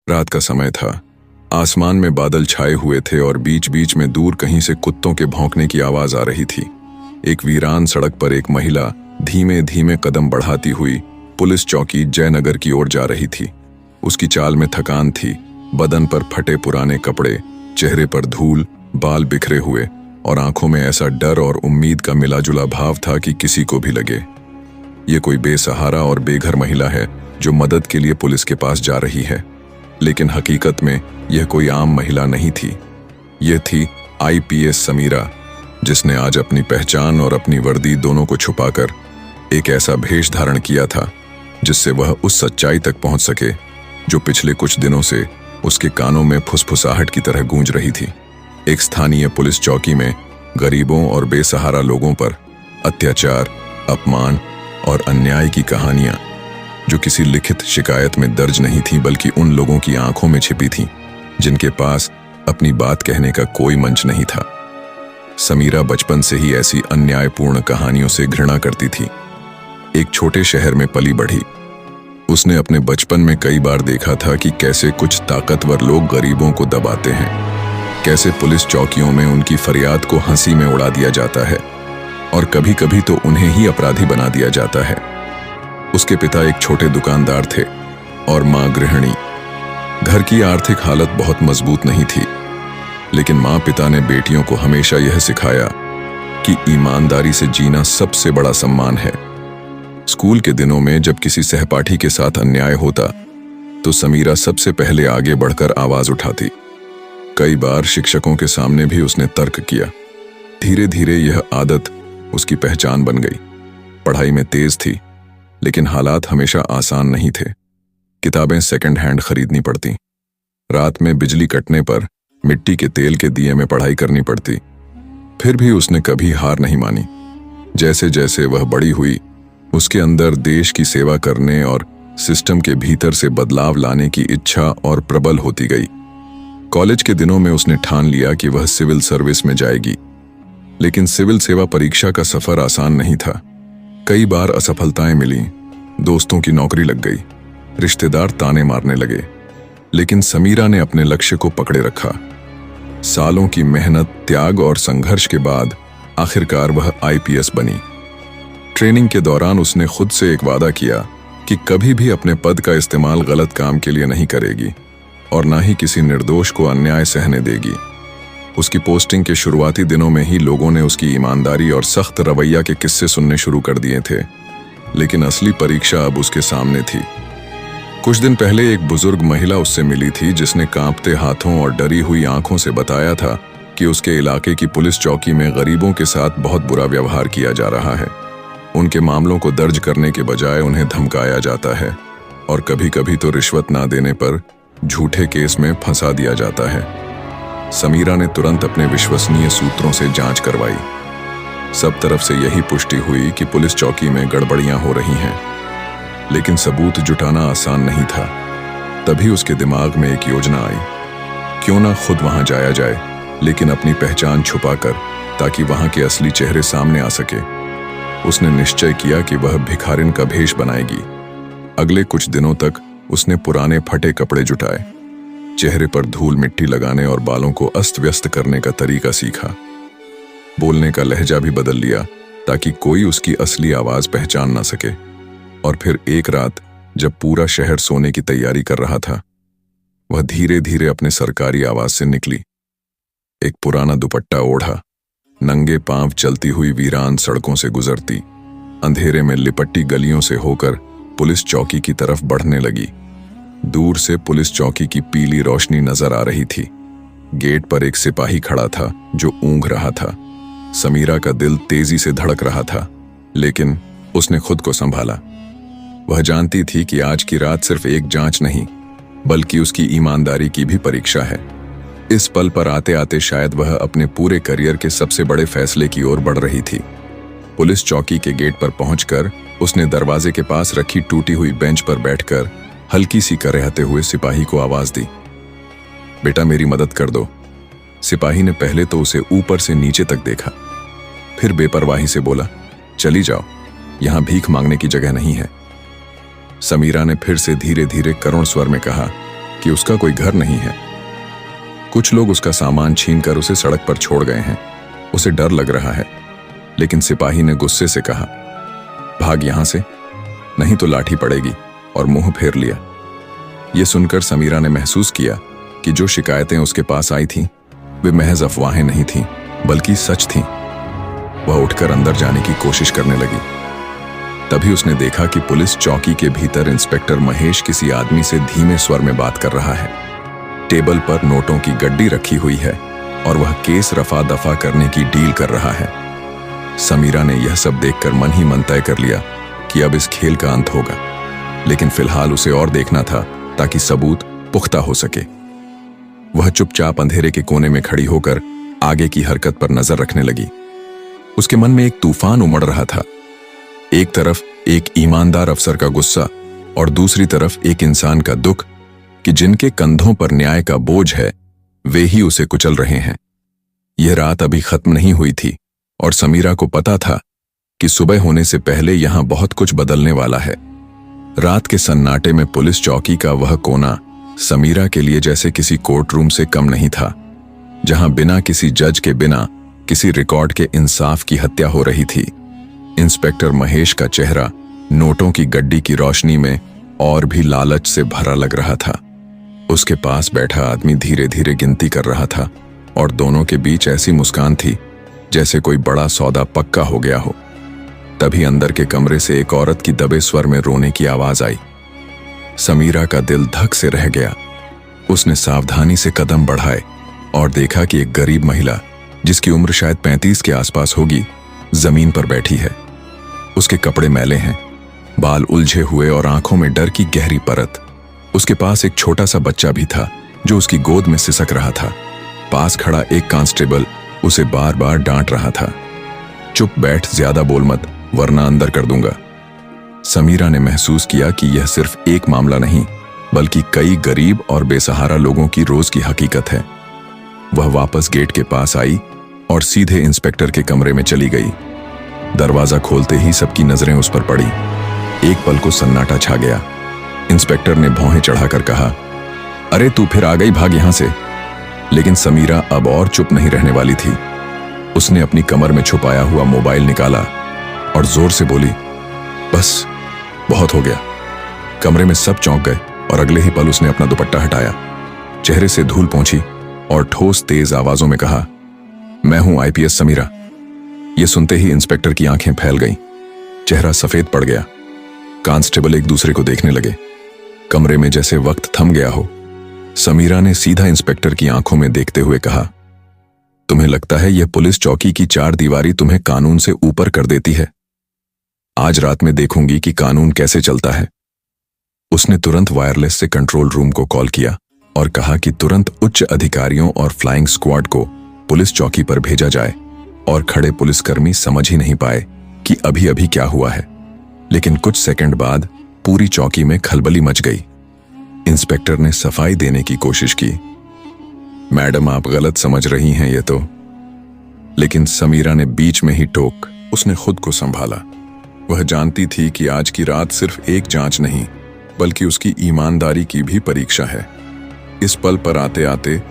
रात का समय था। आसमान में बादल छाए हुए थे और बीच बीच में दूर कहीं से कुत्तों के भौंकने की आवाज आ रही थी। एक वीरान सड़क पर एक महिला धीमे धीमे कदम बढ़ाती हुई पुलिस चौकी जयनगर की ओर जा रही थी। उसकी चाल में थकान थी, बदन पर फटे पुराने कपड़े, चेहरे पर धूल, बाल बिखरे हुए और आंखों में ऐसा डर और उम्मीद का मिला जुला भाव था कि किसी को भी लगे ये कोई बेसहारा और बेघर महिला है जो मदद के लिए पुलिस के पास जा रही है। लेकिन हकीकत में यह कोई आम महिला नहीं थी। यह थी आईपीएस समीरा, जिसने आज अपनी पहचान और अपनी वर्दी दोनों को छुपाकर एक ऐसा भेष धारण किया था जिससे वह उस सच्चाई तक पहुंच सके जो पिछले कुछ दिनों से उसके कानों में फुसफुसाहट की तरह गूंज रही थी। एक स्थानीय पुलिस चौकी में गरीबों और बेसहारा लोगों पर अत्याचार, अपमान और अन्याय की कहानियां जो किसी लिखित शिकायत में दर्ज नहीं थी बल्कि उन लोगों की आंखों में छिपी थीं जिनके पास अपनी बात कहने का कोई मंच नहीं था। समीरा बचपन से ही ऐसी अन्यायपूर्ण कहानियों से घृणा करती थी। एक छोटे शहर में पली बढ़ी, उसने अपने बचपन में कई बार देखा था कि कैसे कुछ ताकतवर लोग गरीबों को दबाते हैं, कैसे पुलिस चौकियों में उनकी फरियाद को हंसी में उड़ा दिया जाता है और कभी कभी तो उन्हें ही अपराधी बना दिया जाता है। उसके पिता एक छोटे दुकानदार थे और मां गृहिणी। घर की आर्थिक हालत बहुत मजबूत नहीं थी, लेकिन मां पिता ने बेटियों को हमेशा यह सिखाया कि ईमानदारी से जीना सबसे बड़ा सम्मान है। स्कूल के दिनों में जब किसी सहपाठी के साथ अन्याय होता तो समीरा सबसे पहले आगे बढ़कर आवाज उठाती। कई बार शिक्षकों के सामने भी उसने तर्क किया। धीरे धीरे यह आदत उसकी पहचान बन गई। पढ़ाई में तेज थी, लेकिन हालात हमेशा आसान नहीं थे। किताबें सेकंड हैंड खरीदनी पड़ती, रात में बिजली कटने पर मिट्टी के तेल के दिए में पढ़ाई करनी पड़ती। फिर भी उसने कभी हार नहीं मानी। जैसे जैसे वह बड़ी हुई, उसके अंदर देश की सेवा करने और सिस्टम के भीतर से बदलाव लाने की इच्छा और प्रबल होती गई। कॉलेज के दिनों में उसने ठान लिया कि वह सिविल सर्विस में जाएगी, लेकिन सिविल सेवा परीक्षा का सफर आसान नहीं था। कई बार असफलताएं मिली, दोस्तों की नौकरी लग गई, रिश्तेदार ताने मारने लगे, लेकिन समीरा ने अपने लक्ष्य को पकड़े रखा। सालों की मेहनत, त्याग और संघर्ष के बाद आखिरकार वह आईपीएस बनी। ट्रेनिंग के दौरान उसने खुद से एक वादा किया कि कभी भी अपने पद का इस्तेमाल गलत काम के लिए नहीं करेगी और ना ही किसी निर्दोष को अन्याय सहने देगी। उसकी पोस्टिंग के शुरुआती दिनों में ही लोगों ने उसकी ईमानदारी और सख्त रवैया के किस्से सुनने शुरू कर दिए थे, लेकिन असली परीक्षा अब उसके सामने थी। कुछ दिन पहले एक बुजुर्ग महिला उससे मिली थी जिसने कांपते हाथों और डरी हुई आंखों से बताया था कि उसके इलाके की पुलिस चौकी में गरीबों के साथ बहुत बुरा व्यवहार किया जा रहा है। उनके मामलों को दर्ज करने के बजाय उन्हें धमकाया जाता है और कभी कभी तो रिश्वत ना देने पर झूठे केस में फंसा दिया जाता है। समीरा ने तुरंत अपने विश्वसनीय सूत्रों से जांच करवाई। सब तरफ से यही पुष्टि हुई कि पुलिस चौकी में गड़बड़ियां हो रही हैं, लेकिन सबूत जुटाना आसान नहीं था। तभी उसके दिमाग में एक योजना आई। क्यों ना खुद वहां जाया जाए, लेकिन अपनी पहचान छुपाकर, ताकि वहां के असली चेहरे सामने आ सके। उसने निश्चय किया कि वह भिखारिन का भेष बनाएगी। अगले कुछ दिनों तक उसने पुराने फटे कपड़े जुटाए, चेहरे पर धूल मिट्टी लगाने और बालों को अस्त व्यस्त करने का तरीका सीखा। बोलने का लहजा भी बदल लिया ताकि कोई उसकी असली आवाज पहचान ना सके। और फिर एक रात जब पूरा शहर सोने की तैयारी कर रहा था, वह धीरे धीरे अपने सरकारी आवास से निकली। एक पुराना दुपट्टा ओढ़ा, नंगे पांव चलती हुई वीरान सड़कों से गुजरती, अंधेरे में लिपटी गलियों से होकर पुलिस चौकी की तरफ बढ़ने लगी। दूर से पुलिस चौकी की पीली रोशनी नजर आ रही थी। गेट पर एक सिपाही खड़ा था जो ऊँघ रहा था। समीरा का दिल तेजी से धड़क रहा था, लेकिन उसने खुद को संभाला। वह जानती थी कि आज की रात सिर्फ एक जांच नहीं, बल्कि उसकी ईमानदारी की भी परीक्षा है। इस पल पर आते आते शायद वह अपने पूरे करियर के सबसे बड़े फैसले की ओर बढ़ रही थी। पुलिस चौकी के गेट पर पहुंचकर उसने दरवाजे के पास रखी टूटी हुई बेंच पर बैठकर हल्की सी करहते हुए सिपाही को आवाज दी, बेटा मेरी मदद कर दो। सिपाही ने पहले तो उसे ऊपर से नीचे तक देखा, फिर बेपरवाही से बोला, चली जाओ, यहां भीख मांगने की जगह नहीं है। समीरा ने फिर से धीरे धीरे करुण स्वर में कहा कि उसका कोई घर नहीं है। कुछ लोग उसका सामान छीनकर उसे सड़क पर छोड़ गए हैं। उसे डर लग रहा है, लेकिन सिपाही ने गुस्से से कहा, भाग यहां से, नहीं तो लाठी पड़ेगी, और मुंह फेर लिया। यह सुनकर समीरा ने महसूस किया कि जो शिकायतें उसके पास आई थीं, वे महज अफवाहें नहीं थीं, बल्कि सच थीं। वह उठकर अंदर जाने की कोशिश करने लगी। तभी उसने देखा कि पुलिस चौकी के भीतर इंस्पेक्टर महेश किसी आदमी से धीमे स्वर में बात कर रहा है। टेबल पर नोटों की गड्डी रखी हुई है और वह केस रफा दफा करने की डील कर रहा है। समीरा ने यह सब देखकर मन ही मन तय कर लिया कि अब इस खेल का अंत होगा, लेकिन फिलहाल उसे और देखना था ताकि सबूत पुख्ता हो सके। वह चुपचाप अंधेरे के कोने में खड़ी होकर आगे की हरकत पर नजर रखने लगी। उसके मन में एक तूफान उमड़ रहा था। एक तरफ एक ईमानदार अफसर का गुस्सा और दूसरी तरफ एक इंसान का दुख कि जिनके कंधों पर न्याय का बोझ है, वे ही उसे कुचल रहे हैं। यह रात अभी खत्म नहीं हुई थी और समीरा को पता था कि सुबह होने से पहले यहां बहुत कुछ बदलने वाला है। रात के सन्नाटे में पुलिस चौकी का वह कोना समीरा के लिए जैसे किसी कोर्ट रूम से कम नहीं था, जहां बिना किसी जज के, बिना किसी रिकॉर्ड के इंसाफ की हत्या हो रही थी। इंस्पेक्टर महेश का चेहरा नोटों की गड्डी की रोशनी में और भी लालच से भरा लग रहा था। उसके पास बैठा आदमी धीरे धीरे गिनती कर रहा था और दोनों के बीच ऐसी मुस्कान थी जैसे कोई बड़ा सौदा पक्का हो गया हो। तभी अंदर के कमरे से एक औरत की दबे स्वर में रोने की आवाज आई। समीरा का दिल धक से रह गया। उसने सावधानी से कदम बढ़ाए और देखा कि एक गरीब महिला, जिसकी उम्र शायद 35 के आसपास होगी, जमीन पर बैठी है। उसके कपड़े मैले हैं, बाल उलझे हुए और आंखों में डर की गहरी परत। उसके पास एक छोटा सा बच्चा भी था जो उसकी गोद में सिसक रहा था। पास खड़ा एक कांस्टेबल उसे बार बार डांट रहा था, चुप बैठ, ज्यादा बोल मत, वरना अंदर कर दूंगा। समीरा ने महसूस किया कि यह सिर्फ एक मामला नहीं, बल्कि कई गरीब और बेसहारा लोगों की रोज की हकीकत है। वह वापस गेट के पास आई और सीधे इंस्पेक्टर के कमरे में चली गई। दरवाजा खोलते ही सबकी नजरें उस पर पड़ी। एक पल को सन्नाटा छा गया। इंस्पेक्टर ने भौहें चढ़ाकर कहा, अरे तू फिर आ गई, भाग यहां से। लेकिन समीरा अब और चुप नहीं रहने वाली थी। उसने अपनी कमर में छुपाया हुआ मोबाइल निकाला और जोर से बोली, बस बहुत हो गया। कमरे में सब चौंक गए और अगले ही पल उसने अपना दुपट्टा हटाया, चेहरे से धूल पोंछी और ठोस तेज आवाजों में कहा, मैं हूं आईपीएस समीरा। यह सुनते ही इंस्पेक्टर की आंखें फैल गईं, चेहरा सफेद पड़ गया। कांस्टेबल एक दूसरे को देखने लगे। कमरे में जैसे वक्त थम गया हो। समीरा ने सीधा इंस्पेक्टर की आंखों में देखते हुए कहा, तुम्हें लगता है यह पुलिस चौकी की चार दीवारी तुम्हें कानून से ऊपर कर देती है? आज रात में देखूंगी कि कानून कैसे चलता है। उसने तुरंत वायरलेस से कंट्रोल रूम को कॉल किया और कहा कि तुरंत उच्च अधिकारियों और फ्लाइंग स्क्वाड को पुलिस चौकी पर भेजा जाए। और खड़े पुलिसकर्मी समझ ही नहीं पाए कि अभी अभी क्या हुआ है। लेकिन कुछ सेकंड बाद पूरी चौकी में खलबली मच गई। इंस्पेक्टर ने सफाई देने की कोशिश की, मैडम आप गलत समझ रही हैं ये तो। लेकिन समीरा ने बीच में ही टोक उसने खुद को संभाला। वह जानती थी कि आज की रात सिर्फ एक जांच नहीं, बल्कि उसकी ईमानदारी की भी परीक्षा है। इस पल पर आते आते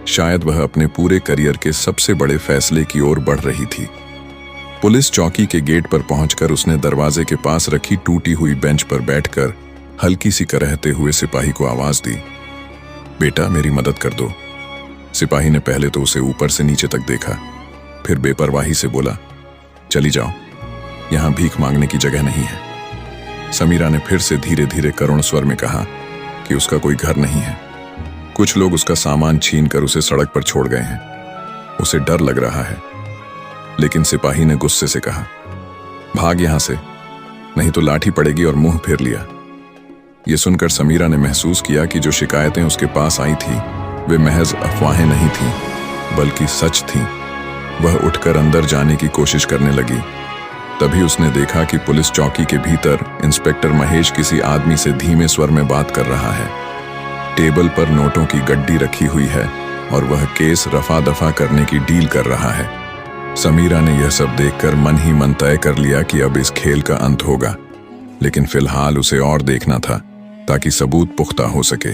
शायद वह अपने पूरे करियर के सबसे बड़े फैसले की ओर बढ़ रही थी। पुलिस चौकी के गेट पर पहुंचकर उसने दरवाजे के पास रखी टूटी हुई बेंच पर बैठकर हल्की सी करहते हुए सिपाही को आवाज दी, बेटा मेरी मदद कर दो। सिपाही ने पहले तो उसे ऊपर से नीचे तक देखा, फिर बेपरवाही से बोला, चली जाओ, यहां भीख मांगने की जगह नहीं है। समीरा ने फिर से धीरे धीरे करुण स्वर में कहा कि उसका कोई घर नहीं है। कुछ लोग उसका सामान छीनकर उसे सड़क पर छोड़ गए हैं। उसे डर लग रहा है। लेकिन सिपाही ने गुस्से से कहा, भाग यहां से, नहीं तो लाठी पड़ेगी, और मुंह फेर लिया। यह सुनकर समीरा ने महसूस किया कि जो शिकायतें उसके पास आई थी वे महज अफवाहें नहीं थीं, बल्कि सच थीं। वह उठकर अंदर जाने की कोशिश करने लगी। तभी उसने देखा कि पुलिस चौकी के भीतर इंस्पेक्टर महेश किसी आदमी से धीमे स्वर में बात कर रहा है। टेबल पर नोटों की गड्डी रखी हुई है और वह केस रफा दफा करने की डील कर रहा है। समीरा ने यह सब देखकर मन ही मन तय कर लिया कि अब इस खेल का अंत होगा, लेकिन फिलहाल उसे और देखना था ताकि सबूत पुख्ता हो सके।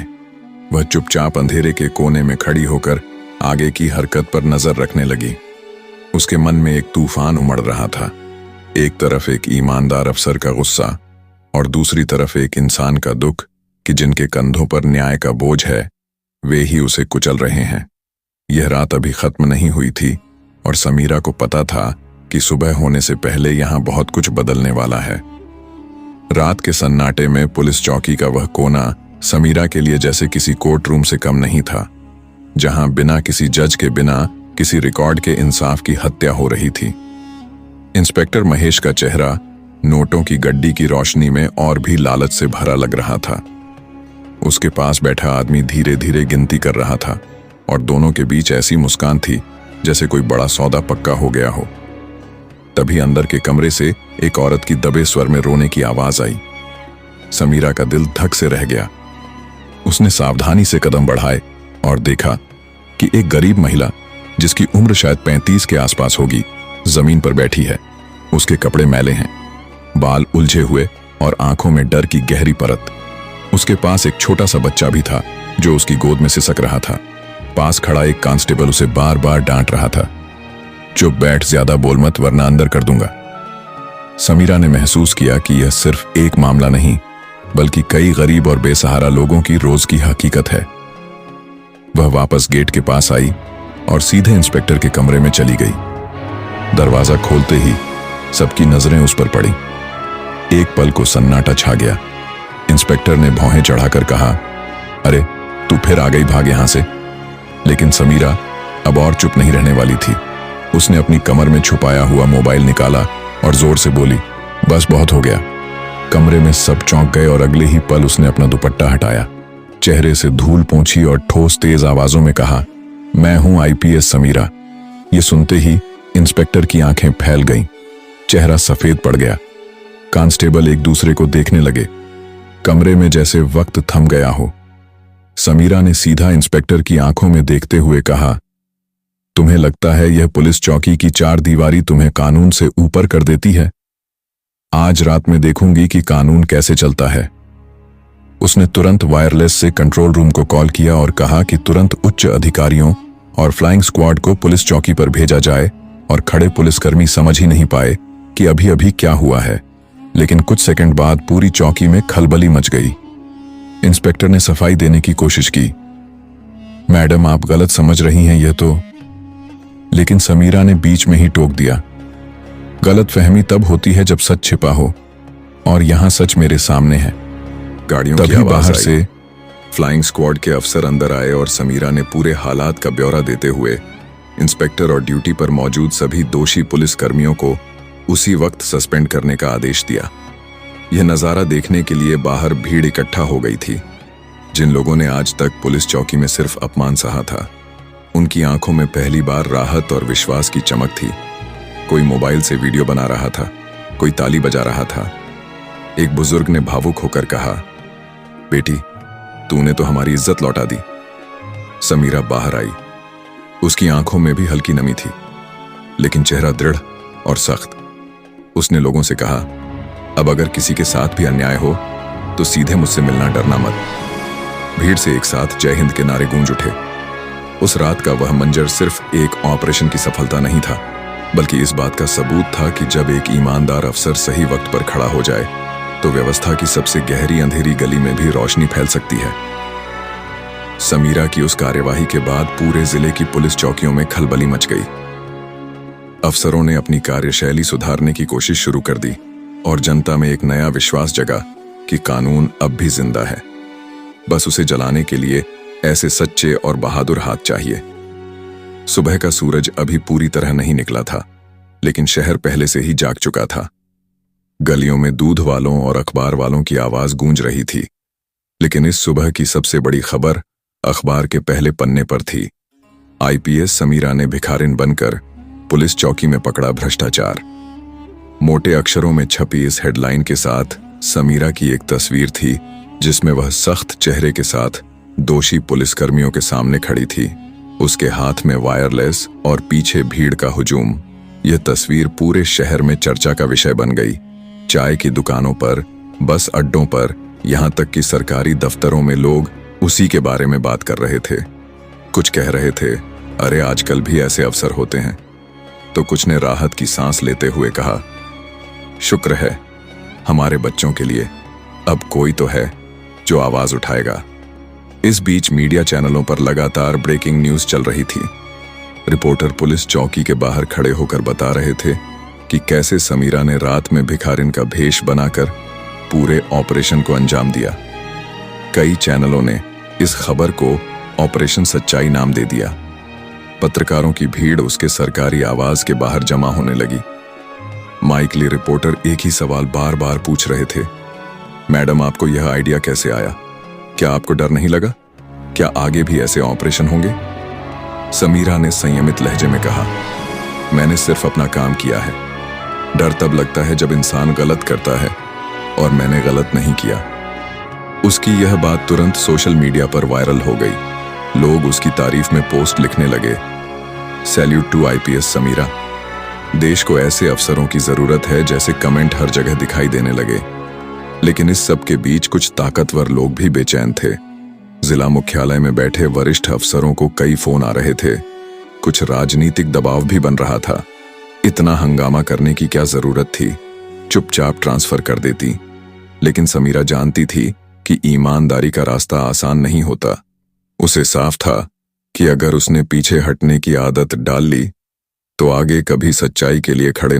वह चुपचाप अंधेरे के कोने में खड़ी होकर आगे की हरकत पर नजर रखने लगी। उसके मन में एक तूफान उमड़ रहा था। एक तरफ एक ईमानदार अफसर का गुस्सा और दूसरी तरफ एक इंसान का दुख कि जिनके कंधों पर न्याय का बोझ है वे ही उसे कुचल रहे हैं। यह रात अभी खत्म नहीं हुई थी और समीरा को पता था कि सुबह होने से पहले यहां बहुत कुछ बदलने वाला है। रात के सन्नाटे में पुलिस चौकी का वह कोना समीरा के लिए जैसे किसी कोर्ट रूम से कम नहीं था, जहां बिना किसी जज के, बिना किसी रिकॉर्ड के इंसाफ की हत्या हो रही थी। इंस्पेक्टर महेश का चेहरा नोटों की गड्डी की रोशनी में और भी लालच से भरा लग रहा था। उसके पास बैठा आदमी धीरे धीरे गिनती कर रहा था और दोनों के बीच ऐसी मुस्कान थी जैसे कोई बड़ा सौदा पक्का हो गया हो। तभी अंदर के कमरे से एक औरत की दबे स्वर में रोने की आवाज आई। समीरा का दिल धक से रह गया। उसने सावधानी से कदम बढ़ाए और देखा कि एक गरीब महिला, जिसकी उम्र शायद 35 के आसपास होगी, जमीन पर बैठी है। उसके कपड़े मैले हैं, बाल उलझे हुए और आंखों में डर की गहरी परत। उसके पास एक छोटा सा बच्चा भी था जो उसकी गोद में सिसक रहा था। पास खड़ा एक कांस्टेबल उसे बार बार डांट रहा था, चुप बैठ, ज्यादा बोल मत वरना अंदर कर दूंगा। समीरा ने महसूस किया कि यह सिर्फ एक मामला नहीं बल्कि कई गरीब और बेसहारा लोगों की रोज की हकीकत है। वह वापस गेट के पास आई और सीधे इंस्पेक्टर के कमरे में चली गई। दरवाजा खोलते ही सबकी नजरें उस पर पड़ी। एक पल को सन्नाटा छा गया। इंस्पेक्टर ने भौहें चढ़ाकर कहा, अरे तू फिर आ गई भाग यहां से। लेकिन समीरा अब और चुप नहीं रहने वाली थी। उसने अपनी कमर में छुपाया हुआ मोबाइल निकाला और जोर से बोली, बस बहुत हो गया। कमरे में सब चौंक गए और अगले ही पल उसने अपना दुपट्टा हटाया, चेहरे से धूल पोंछी और ठोस तेज आवाजों में कहा, मैं हूं आईपीएस समीरा। ये सुनते ही इंस्पेक्टर की आंखें फैल गईं, चेहरा सफेद पड़ गया। कांस्टेबल एक दूसरे को देखने लगे, कमरे में जैसे वक्त थम गया हो। समीरा ने सीधा इंस्पेक्टर की आंखों में देखते हुए कहा, तुम्हें लगता है यह पुलिस चौकी की चार दीवारी तुम्हें कानून से ऊपर कर देती है? आज रात में देखूंगी कि कानून कैसे चलता है। उसने तुरंत वायरलेस से कंट्रोल रूम को कॉल किया और कहा कि तुरंत उच्च अधिकारियों और फ्लाइंग स्क्वाड को पुलिस चौकी पर भेजा जाए। और खड़े पुलिसकर्मी समझ ही नहीं पाए कि अभी अभी क्या हुआ है, लेकिन कुछ सेकंड बाद पूरी चौकी में खलबली मच गई। इंस्पेक्टर ने सफाई देने की कोशिश की, मैडम आप गलत समझ रही हैं यह तो। लेकिन समीरा ने बीच में ही टोक दिया, गलत फहमी तब होती है जब सच छिपा हो, और यहां सच मेरे सामने है। गाड़ियों की तभी आवाज बाहर आई। से फ्लाइंग स्क्वाड के अफसर अंदर आए और समीरा ने पूरे हालात का ब्यौरा देते हुए इंस्पेक्टर और ड्यूटी पर मौजूद सभी दोषी पुलिस कर्मियों को उसी वक्त सस्पेंड करने का आदेश दिया। यह नजारा देखने के लिए बाहर भीड़ इकट्ठा हो गई थी। जिन लोगों ने आज तक पुलिस चौकी में सिर्फ अपमान सहा था, उनकी आंखों में पहली बार राहत और विश्वास की चमक थी। कोई मोबाइल से वीडियो बना रहा था, कोई ताली बजा रहा था। एक बुजुर्ग ने भावुक होकर कहा, बेटी तूने तो हमारी इज्जत लौटा दी। समीरा बाहर आई। उसकी आंखों में भी हल्की नमी थी, लेकिन चेहरा दृढ़ और सख्त। उसने लोगों से कहा, अब अगर किसी के साथ भी अन्याय हो तो सीधे मुझसे मिलना, डरना मत। भीड़ से एक साथ जय हिंद के नारे गूंज उठे। उस रात का वह मंजर सिर्फ एक ऑपरेशन की सफलता नहीं था, बल्कि इस बात का सबूत था कि जब एक ईमानदार अफसर सही वक्त पर खड़ा हो जाए तो व्यवस्था की सबसे गहरी अंधेरी गली में भी रोशनी फैल सकती है। समीरा की उस कार्यवाही के बाद पूरे जिले की पुलिस चौकियों में खलबली मच गई। अफसरों ने अपनी कार्यशैली सुधारने की कोशिश शुरू कर दी और जनता में एक नया विश्वास जगा कि कानून अब भी जिंदा है। बस उसे जलाने के लिए ऐसे सच्चे और बहादुर हाथ चाहिए। सुबह का सूरज अभी पूरी तरह नहीं निकला था, लेकिन शहर पहले से ही जाग चुका था। गलियों में दूध वालों और अखबार वालों की आवाज गूंज रही थी। लेकिन इस सुबह की सबसे बड़ी खबर अखबार के पहले पन्ने पर थी। आईपीएस समीरा ने भिखारिन बनकर पुलिस चौकी में पकड़ा भ्रष्टाचार। मोटे अक्षरों में छपी इस हेडलाइन के साथ समीरा की एक तस्वीर थी, जिसमें वह सख्त चेहरे के साथ दोषी पुलिसकर्मियों के सामने खड़ी थी। उसके हाथ में वायरलेस और पीछे भीड़ का हुजूम। यह तस्वीर पूरे शहर में चर्चा का विषय बन गई। चाय की दुकानों पर, बस अड्डों पर, यहां तक कि सरकारी दफ्तरों में लोग उसी के बारे में बात कर रहे थे। कुछ कह रहे थे, अरे आजकल भी ऐसे अवसर होते हैं, तो कुछ ने राहत की सांस लेते हुए कहा, शुक्र है हमारे बच्चों के लिए अब कोई तो है जो आवाज उठाएगा। इस बीच मीडिया चैनलों पर लगातार ब्रेकिंग न्यूज चल रही थी। रिपोर्टर पुलिस चौकी के बाहर खड़े होकर बता रहे थे कि कैसे समीरा ने रात में भिखारिन का भेष बनाकर पूरे ऑपरेशन को अंजाम दिया। कई चैनलों ने इस खबर को ऑपरेशन सच्चाई नाम दे दिया। पत्रकारों की भीड़ उसके सरकारी आवास के बाहर जमा होने लगी। माइक ली रिपोर्टर एक ही सवाल बार बार पूछ रहे थे, मैडम आपको यह आइडिया कैसे आया? क्या आपको डर नहीं लगा? क्या आगे भी ऐसे ऑपरेशन होंगे? समीरा ने संयमित लहजे में कहा, मैंने सिर्फ अपना काम किया है। डर तब लगता है जब इंसान गलत करता है, और मैंने गलत नहीं किया। उसकी यह बात तुरंत सोशल मीडिया पर वायरल हो गई। लोग उसकी तारीफ में पोस्ट लिखने लगे, सैल्यूट टू आईपीएस समीरा। देश को ऐसे अफसरों की जरूरत है, जैसे कमेंट हर जगह दिखाई देने लगे। लेकिन इस सब के बीच कुछ ताकतवर लोग भी बेचैन थे। जिला मुख्यालय में बैठे वरिष्ठ अफसरों को कई फोन आ रहे थे। कुछ राजनीतिक दबाव भी बन रहा था। इतना हंगामा करने की क्या जरूरत थी? चुपचाप ट्रांसफर कर देती। लेकिन समीरा जानती थी कि ईमानदारी का रास्ता आसान नहीं होता। उसे साफ था कि अगर उसने पीछे हटने की आदत डाल ली तो आगे कभी सच्चाई के लिए खड़े